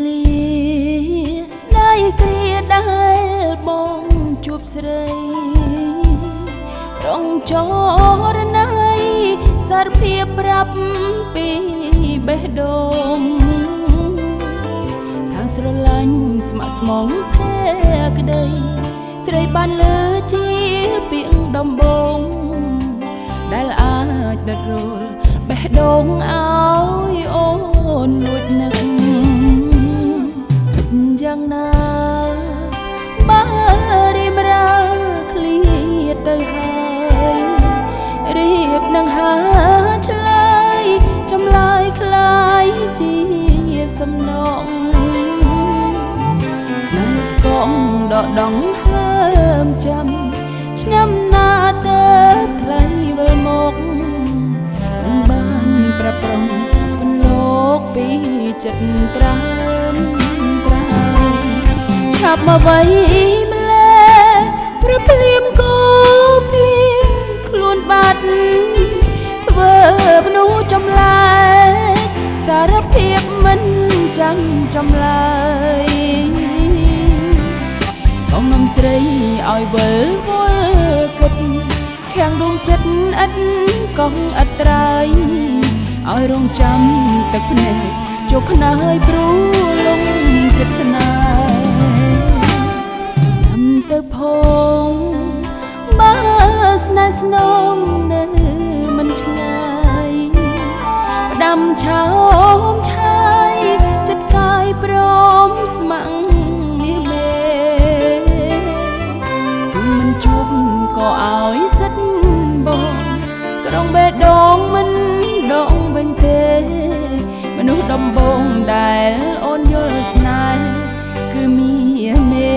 លាស្ដាយគ្រាដែលបងជួបស្រីត្រង់ចរណៃសារភាពប្រាប់ពីបេះដូងថាស្រឡាញ់ស្ម័គ្រស្មងភេក្ដីស្រីបានលើជាពាក្យដំបងដែលអាចដិតរលបេះដូងឲ្យអូនលួចនឹកយ៉ាងណាបើរៀបរាឃ្លាតទៅហើយរៀបនឹងហាឆ្លើយចម្លើយคล้ายជាសំណងស្នេហ៍ស្គងដកដងហើមចាំឆ្នាំណាទៅថ្លៃវិលមកនឹងបានប្រប្រងពន្លកពីចិត្តត្រាំឆាប់មកໄວម្ល៉េះព្រឹកភ្លៀមគោពីខ្លួនបាត់ធ្វើមនុស្សចម្លែកសារភាពមិនចាំចំឡើយបងនំស្រីឲ្យវិលវល់គិតខាំងដួងចិត្តឥតកងឥតត្រើយឲ្យរងចាំទឹកភ្នែកជោគខ្នើយព្រួលងចិត្តស្នេហ៍ទៅផងបើស្នេហ៍ស្នងនៅមិនឆ្ងាយផ្ដាំឆោមឆាយចិត្តកាយព្រមស្ម័គ្រមាសមេគឺមិនជួបក៏ឲ្យសិតបងក្រុងបេះដូងមិនដងវិញទេមនុស្សដំបងដែលអូនយល់ស្នេហ៍គឺមាសមេ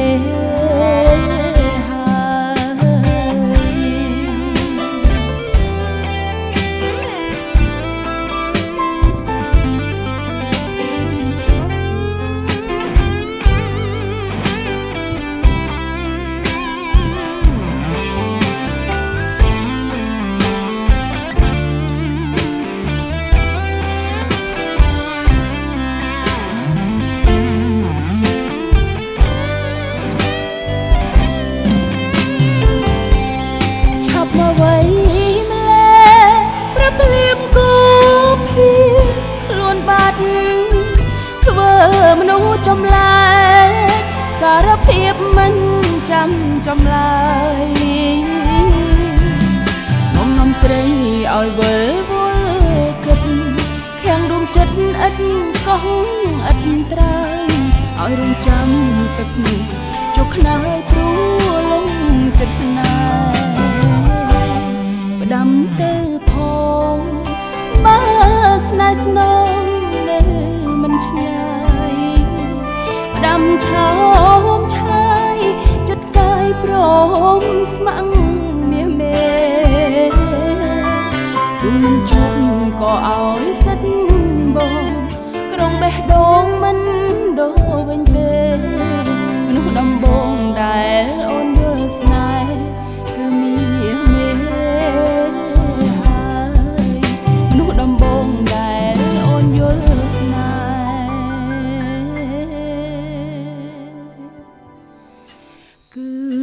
មនុស្សចម្លែកសារភាពមិនចាំចំឡើយនំស្រីឲ្យវិលវល់គិតខាំងដួងចិត្តឥតកោះឥតត្រើយឲ្យរងចាំទឹកនេះជោគខ្នើយព្រួលងចិត្តស្នេហ៍ផ្ដាំទៅផងបើស្នេហ៍ស្នងនៅមិនឆ្ងាយផ្ដាំឆោមឆាយចិត្តកាយព្រមស្ម័គ្រមាសមេទូមិនជុំក៏ឲ្យសិតបងក្រុងបេះដូងមិនដូរវិញទេមនុស្សដំបងដែលអូនយល់ស្នេហ៍គឺមាសមេហើយមនុស្សដំបងដែលអូនយល់ស្នេហ៍គឺ